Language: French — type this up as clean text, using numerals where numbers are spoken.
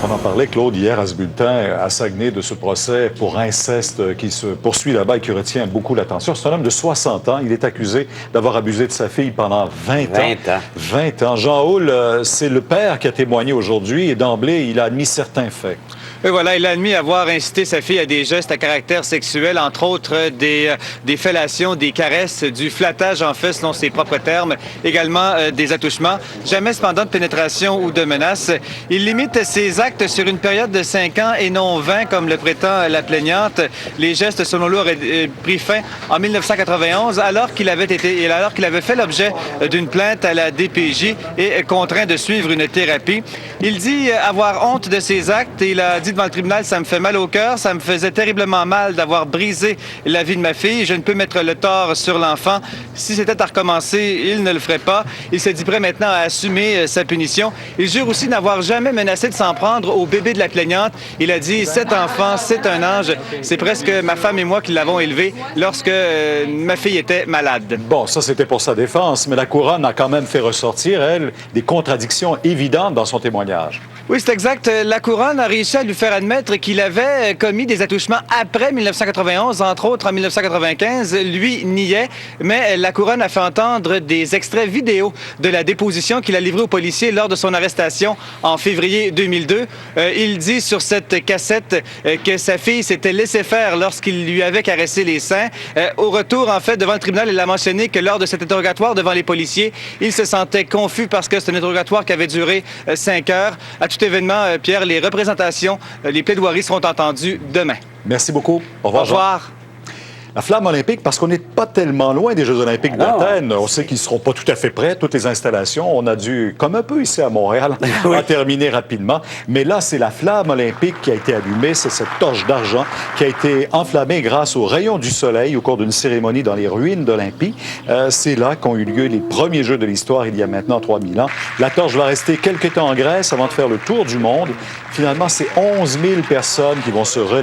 On en parlait, Claude, hier à ce bulletin à Saguenay de ce procès pour inceste qui se poursuit là-bas et qui retient beaucoup l'attention. C'est un homme de 60 ans. Il est accusé d'avoir abusé de sa fille pendant 20 ans. 20 ans. Jean Houle, c'est le père qui a témoigné aujourd'hui et d'emblée, il a admis certains faits. Et voilà, il a admis avoir incité sa fille à des gestes à caractère sexuel, entre autres des fellations, des caresses, du flattage en fait, selon ses propres termes, également des attouchements. Jamais cependant de pénétration ou de menace. Il limite ses actes sur une période de 5 ans et non 20, comme le prétend la plaignante. Les gestes, selon lui, auraient pris fin en 1991, alors qu'il avait fait l'objet d'une plainte à la DPJ et contraint de suivre une thérapie. Il dit avoir honte de ses actes et il a dit devant le tribunal, ça me fait mal au cœur, ça me faisait terriblement mal d'avoir brisé la vie de ma fille. Je ne peux mettre le tort sur l'enfant. Si c'était à recommencer, il ne le ferait pas. Il s'est dit prêt maintenant à assumer sa punition. Il jure aussi n'avoir jamais menacé de s'en prendre au bébé de la plaignante. Il a dit, cet enfant, c'est un ange. C'est presque ma femme et moi qui l'avons élevé lorsque ma fille était malade. Bon, ça, c'était pour sa défense, mais la couronne a quand même fait ressortir, elle, des contradictions évidentes dans son témoignage. Oui, c'est exact. La couronne a réussi à lui faire admettre qu'il avait commis des attouchements après 1991, entre autres en 1995. Lui niait, mais la couronne a fait entendre des extraits vidéo de la déposition qu'il a livrée aux policiers lors de son arrestation en février 2002. Il dit sur cette cassette que sa fille s'était laissée faire lorsqu'il lui avait caressé les seins. Au retour, en fait, devant le tribunal, il a mentionné que lors de cet interrogatoire devant les policiers, il se sentait confus parce que c'est un interrogatoire qui avait duré 5 heures. À tout événement, Pierre, les représentations, les plaidoiries seront entendues demain. Merci beaucoup. Au revoir. Au revoir. La flamme olympique, parce qu'on n'est pas tellement loin des Jeux olympiques d'Athènes. On sait qu'ils ne seront pas tout à fait prêts, toutes les installations. On a dû, comme un peu ici à Montréal, en terminer rapidement. Mais là, c'est la flamme olympique qui a été allumée. C'est cette torche d'argent qui a été enflammée grâce aux rayons du soleil au cours d'une cérémonie dans les ruines d'Olympie. C'est là qu'ont eu lieu les premiers Jeux de l'histoire, il y a maintenant 3000 ans. La torche va rester quelque temps en Grèce avant de faire le tour du monde. Finalement, c'est 11 000 personnes qui vont se